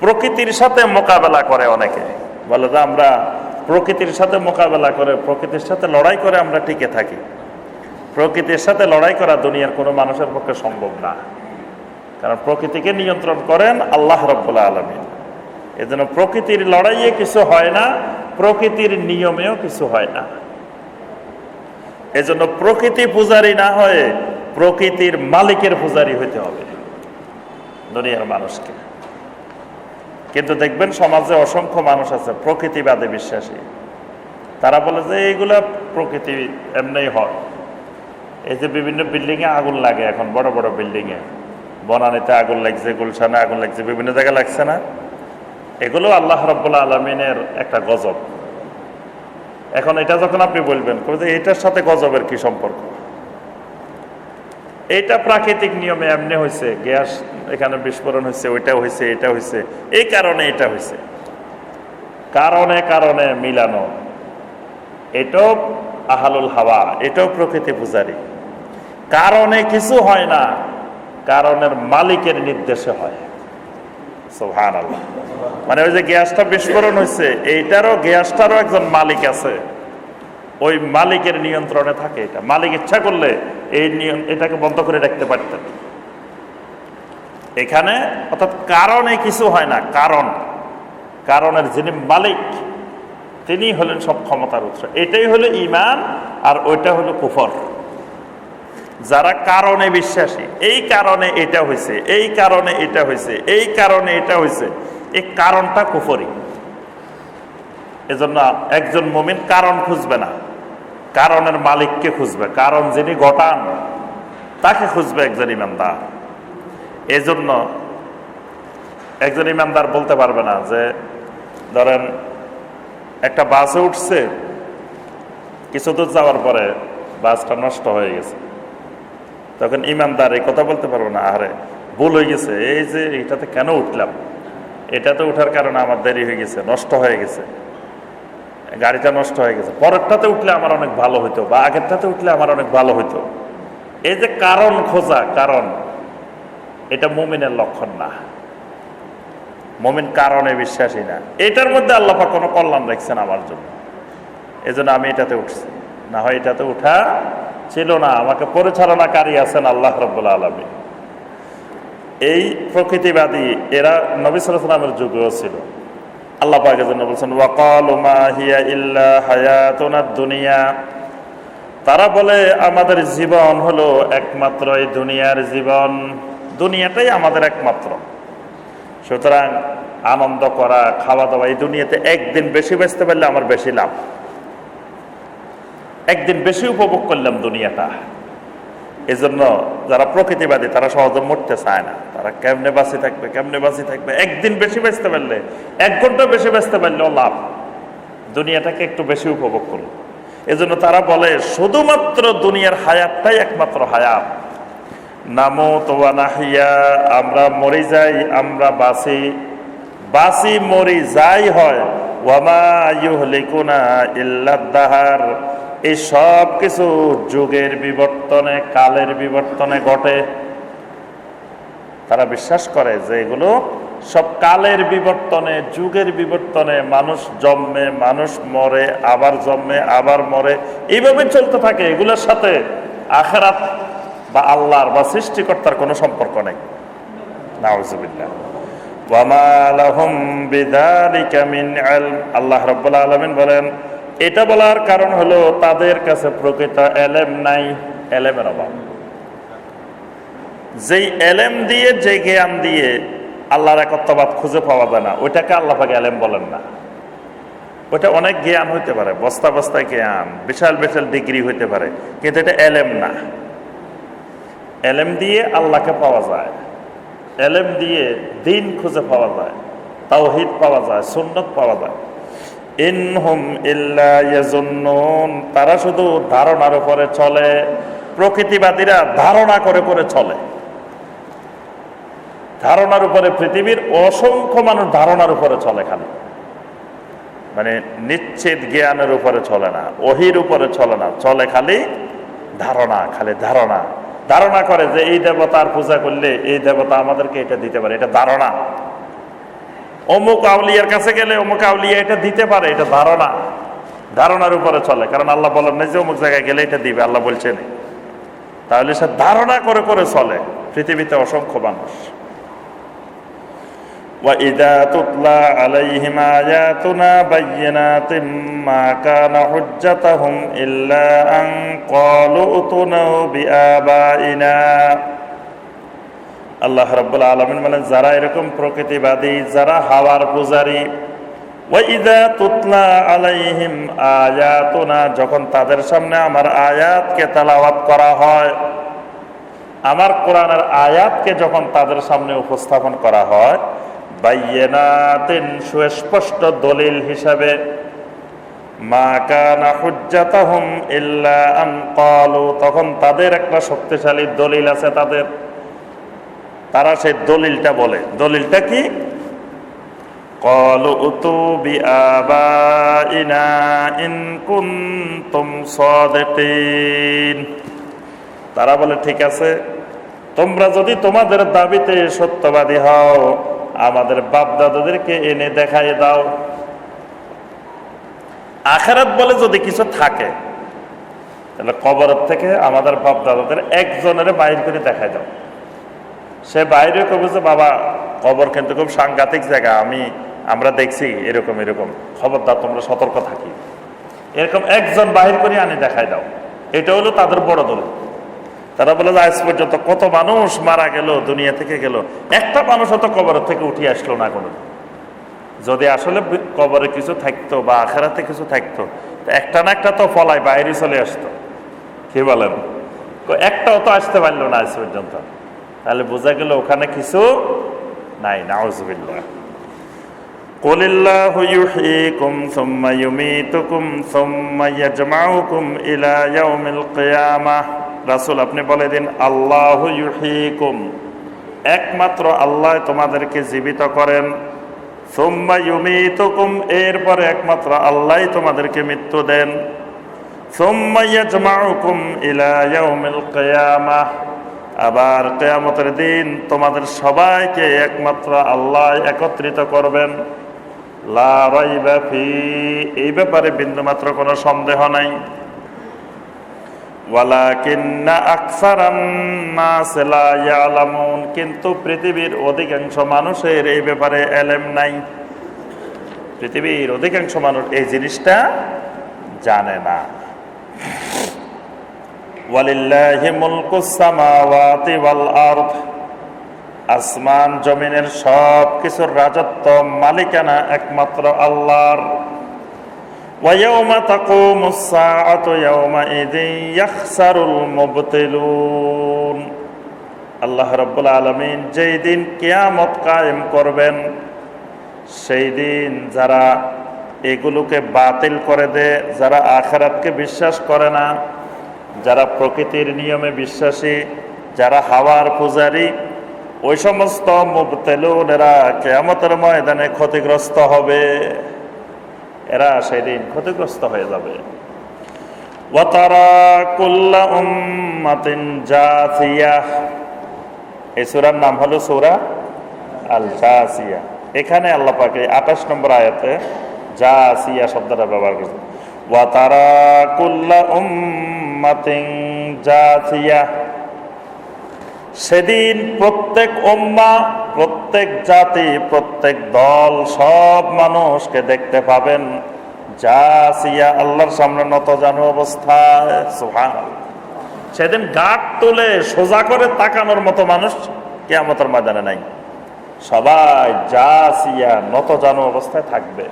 প্রকৃতির সাথে মোকাবেলা করে অনেকে, বলে যে আমরা প্রকৃতির সাথে মোকাবেলা করে, প্রকৃতির সাথে লড়াই করে আমরা টিকে থাকি। প্রকৃতির সাথে লড়াই করা দুনিয়ার কোনো মানুষের পক্ষে সম্ভব না, কারণ প্রকৃতিকে নিয়ন্ত্রণ করেন আল্লাহ রাব্বুল আলামিন। এজন্য প্রকৃতির লড়াইয়ে কিছু হয় না, প্রকৃতির নিয়মেও কিছু হয় না। এজন্য প্রকৃতি পূজারী না হয়ে প্রকৃতির মালিকের পূজারী হইতে হবে দুনিয়ার মানুষকে। কিন্তু দেখবেন সমাজে অসংখ্য মানুষ আছে প্রকৃতিবাদে বিশ্বাসী। তারা বলে যে এইগুলা প্রকৃতি এমনি হয়। এই যে বিভিন্ন বিল্ডিংয়ে আগুন লাগে, এখন বড় বড় বিল্ডিংয়ে, বনানীতে আগুন লাগছে, গুলশানে আগুন লাগছে, বিভিন্ন জায়গায় লাগছে না? এগুলো আল্লাহ রাব্বুল আলামিনের একটা গজব। এখন এটা যখন আপনি বলবেন যে এটার সাথে গজবের কি সম্পর্ক, এইটা প্রাকৃতিক নিয়মে এমনি হয়েছে, গ্যাস এখানে বিস্ফোরণ হয়েছে, ওইটা হয়েছে, এটা হয়েছে, এই কারণে এটা হয়েছে, কারণে কারণে মিলানো, এটাও আহালুল হাওয়া, এটাও প্রকৃতি পূজারী। কারণে কিছু হয় না, কারণের মালিকের নির্দেশে হয়। সুবহানাল্লাহ। মানে ওই যে গ্যাসটা বিস্ফোরণ হয়েছে, এইটারও গ্যাসটারও একজন মালিক আছে, ওই মালিকের নিয়ন্ত্রণে থাকে এটা। মালিক ইচ্ছা করলে এটাকে বন্ধ করে রাখতে পারতেন। এখানে অর্থাৎ কারণে কিছু হয় না, কারণের যিনি মালিক তিনি হলেন সব ক্ষমতার উৎস। এটাই হলো ঈমান, আর ওইটা হলো কুফর। যারা কারণে বিশ্বাসী, এই কারণে এটা হয়েছে, এই কারণে এটা হয়েছে, এই কারণে এটা হয়েছে, এই কারণটা কুফরি। এজন্য একজন মুমিন কারণ খুঁজবে না, কারণের মালিককে খুঁজবে, কারণ যিনি ঘটান তাকে খুঁজবে একজন ইমানদার। এজন্য একজন ইমানদার বলতে পারবে না যে ধরেন একটা বাসে উঠছে, কিছু দূর যাওয়ার পরে বাসটা নষ্ট হয়ে গেছে, তখন ইমানদার এই কথা বলতে পারবো না, আরে ভুল হয়ে গেছে, এই যে এটাতে কেন উঠলাম, এটাতে উঠার কারণে আমার দেরি হয়ে গেছে, নষ্ট হয়ে গেছে, গাড়িটা নষ্ট হয়ে গেছে, পরেরটাতে উঠলে আমার অনেক ভালো হইতো, বা আগেরটাতে উঠলে আমার অনেক ভালো হইতো। এই যে কারণ খোঁজা, কারণ, এটা মুমিনের লক্ষণ না। মুমিন কারণে বিশ্বাসী না। এটার মধ্যে আল্লাহ পাক কোনো কল্যাণ রাখছেন আমার জন্য, এজন্য আমি এটাতে উঠছি, না হয় এটাতে উঠা ছিল না। আমাকে পরিচালনাকারী আছেন আল্লাহ রাব্বুল আলামিন। এই প্রকৃতিবাদী এরা নবী সাল্লাল্লাহু আলাইহি ওয়াসাল্লামের যুগেও ছিল। আল্লাহ পাকের জন্য বলছেন ওয়াকালু মা হিয়া ইল্লা হায়াতুনাদ দুনিয়া, তারা বলে আমাদের জীবন হলো একমাত্র এই দুনিয়ার জীবন, দুনিয়াটাই আমাদের একমাত্র। সুতরাং আনন্দ করা, খাওয়া দাওয়া, এই দুনিয়াতে একদিন বেশি বাঁচতে পারলে আমার বেশি লাভ, একদিন বেশি উপভোগ করলাম দুনিয়াটা। এজন্য যারা প্রকৃতিবাদী তারা সহজে মরতে চায় না, তারা কেমনে বাঁচি থাকবে, কেমনে বাঁচি থাকবে, একদিন বেশি বাঁচতে পারলে, 1 ঘন্টা বেশি বাঁচতে পারলেও লাভ, দুনিয়াটাকে একটু বেশি উপভোগ করলো। এজন্য তারা বলে শুধুমাত্র দুনিয়ার হায়াতটাই একমাত্র হায়াত। নামুত ওয়া নাহইয়া, আমরা মরি যাই, আমরা বাঁচি মরি যাই হয়। ওয়া মা ইউহলিকুনা ইল্লাদ দাহার, এই সব কিছু যুগের বিবর্তনে, কালের বিবর্তনে ঘটে। তারা বিশ্বাস করে যে এগুলো সব কালের বিবর্তনে, যুগের বিবর্তনে, মানুষ জন্মে, মানুষ মরে, আবার জন্মে, আবার মরে, এইভাবে চলতে থাকে। এগুলোর সাথে আখিরাত বা আল্লাহর বা সৃষ্টিকর্তার কোনো সম্পর্ক নেই। নাউযুবিল্লাহ। ওয়া মা লাহুম বিযালিকা মিন ইলম, আল্লাহ রাব্বুল আলামিন বলেন এটা বলার কারণ হলো তাদের কাছে প্রকৃত এলেম নাই, এলেমের অভাব। যেই এলেম দিয়ে, যে জ্ঞান দিয়ে আল্লাহর একত্ববাদ খুঁজে পাওয়া যায় না, ওইটাকে আল্লাহ পাক এলেম বলেন না। ওইটা অনেক জ্ঞান হইতে পারে, বস্তা বস্তায় জ্ঞান, বিশাল বিশাল ডিগ্রি হইতে পারে, কিন্তু এটা এলেম না। এলেম দিয়ে আল্লাহকে পাওয়া যায়, এলেম দিয়ে দ্বীন খুঁজে পাওয়া যায়, তাওহীদ পাওয়া যায়, সুন্নাত পাওয়া যায়। ইনহুম ইল্লা ইয়াজুন্নুন, তারা শুধু ধারণার উপরে চলে। প্রকৃতিবাদীরা ধারণা করে করে চলে, ধারণার উপরে। পৃথিবীর অসংখ্য মানুষ ধারণার উপরে চলে, খালি মানে নিশ্চিত জ্ঞানের উপরে চলে না, ওহির উপরে চলে না, চলে খালি ধারণা, খালি ধারণা। ধারণা করে যে এই দেবতার পূজা করলে এই দেবতা আমাদেরকে এটা দিতে পারে, এটা ধারণা। অমুক আউলিয়ার কাছে গেলে অমুক আউলিয়া এটা দিতে পারে, এটা ধারণার উপরে চলে। কারণ আল্লাহ বলেন না যে অমুক জায়গায় গেলে এটা দিবে, আল্লাহ বলছেন। তাহলে সে ধারণা করে করে চলে। পৃথিবীতে অসংখ্য মানুষ। وَإِذَا تُتْلَى عَلَيْهِمْ آيَاتُنَا بَيِّنَاتٍ مَا كَانَ حُجَّتُهُمْ إِلَّا أَن قَالُوا ائْتُونَا بِآبَائِنَا। আল্লাহ রাব্বুল আলামিন বলেন, যারা এরকম প্রকৃতিবাদী, যারা হাওয়ার পূজারী, وَإِذَا تُتْلَى عَلَيْهِمْ آيَاتُنَا, যখন তাদের সামনে আমার আয়াতকে তেলাওয়াত করা হয়, আমার কোরআনের আয়াতকে যখন তাদের সামনে উপস্থাপন করা হয়, বায়্যিনাতিন, সুস্পষ্ট দলিল হিসাবে, মা কানা হুজ্জাতুহুম ইল্লা আন ক্বালু, তখন তাদের একটা শক্তিশালী দলিল আছে, তারা সেই দলিলটা বলে। দলিলটা কি? ক্বালু উতু বিআবাইনা ইন কুনতুম সাদিকিন। তারা বলে, ঠিক আছে, তোমরা যদি তোমাদের দাবিতে সত্যবাদী হও, আমাদের বাপ দাদাদেরকে এনে দেখাই দাও। আখিরাত বলে যদি কিছু থাকে, তাহলে কবরের থেকে আমাদের বাপ দাদাদের একজনের বাইর করে দেখাই দাও। সে বাইরে কবে যে, বাবা কবর কিন্তু খুব সাংঘাতিক জায়গা, আমরা দেখছি এরকম এরকম, খবরদার তোমরা সতর্ক থাকি, এরকম একজন বাহির করে আনি দেখাই দাও। এটা হলো তাদের বড় দল। তারা বলে যে আজ পর্যন্ত কত মানুষ মারা গেল, দুনিয়া থেকে গেল, একটা মানুষ হয়তো কবরের থেকে উঠে আসলো না কোনো। যদি আসলে কবরে কিছু থাকতো বা আখেরাতে কিছু থাকতো, একটা না একটা তো ফলায় বাইরে চলে আসতো। কি বলেন? একটাও তো আসতে পারলো না আজ পর্যন্ত। তাহলে বোঝা গেল ওখানে কিছু নাই। নাউযুবিল্লাহ। কুলিল্লাহু ইউহয়িকুম সুম্মা ইউমীতুকুম সুম্মা ইয়াজমাউকুম ইলা ইয়াউমিল কিয়ামাহ। রাসূল, আপনি বলে দিন, আল্লাহু ইউহয়িকুম, একমাত্র আল্লাহ তোমাদেরকে জীবিত করেন। সুম্মা ইউমীতুকুম, এরপরে একমাত্র আল্লাহ তোমাদেরকে মৃত্যু দেন। সুম্মা ইয়াজমাউকুম ইলা ইয়াউমিল কিয়ামাহ, আবার কিয়ামতের দিন তোমাদের সবাইকে একমাত্র আল্লাহ একত্রিত করবেন। লা রাইবা ফি, এই ব্যাপারে বিন্দুমাত্র কোনো সন্দেহ নাই। ওয়ালাকিন্না আকসারান নাস লা ইয়ালামুন, কিন্তু পৃথিবীর অধিকাংশ মানুষের এই ব্যাপারে এলেম নাই। পৃথিবীর অধিকাংশ মানুষ এই জিনিসটা জানে না। ওয়ালিল্লাহি মুলকুস সামাওয়াতি ওয়াল আরদ, আসমান জমিনের সব কিছুর রাজত্ব, মালিকানা একমাত্র আল্লাহর। ওয়া ইয়াউমা তাকুমুস সাআতু ইয়াউমাইযিন ইয়াখসারুল মুবতিলুন। আল্লাহ রাব্বুল আলামিন যেই দিন কিয়ামত কায়েম করবেন, সেই দিন যারা এগুলোকে বাতিল করে দেয়, যারা আখিরাতকে বিশ্বাস করে না, যারা প্রকৃতির নিয়মে বিশ্বাসী, যারা হাওয়ার পূজারী, ওই সমস্ত মুবতিলুনেরা কিয়ামতের ময়দানে ক্ষতিগ্রস্ত হবে। এরা সেদিন ক্ষতিগ্রস্ত হয়ে যাবে। ওয়া তারা কুল্লা উম্মাতিন জাসিয়াহ, এই সূরার নাম হলো সূরা আল জাসিয়া। এখানে আল্লাহ পাক 28 নম্বর আয়াতে জাসিয়া শব্দটা ব্যবহার করেছেন। ওয়া তারা কুল্লা উম্মাতিন জাসিয়া, সেদিন প্রত্যেক উম্মাহ, প্রত্যেক জাতি, প্রত্যেক দল, সব মানুষকে দেখতে পাবেন জাসিয়া, আল্লাহর সামনে নতজানু অবস্থায়। সুবহানাল্লাহ। সেদিন গাঁট তুলে সোজা করে তাকানোর মতো মানুষ কিয়ামতের ময়দানে নাই। সবাই জাসিয়া, নতজানু অবস্থায় থাকবে।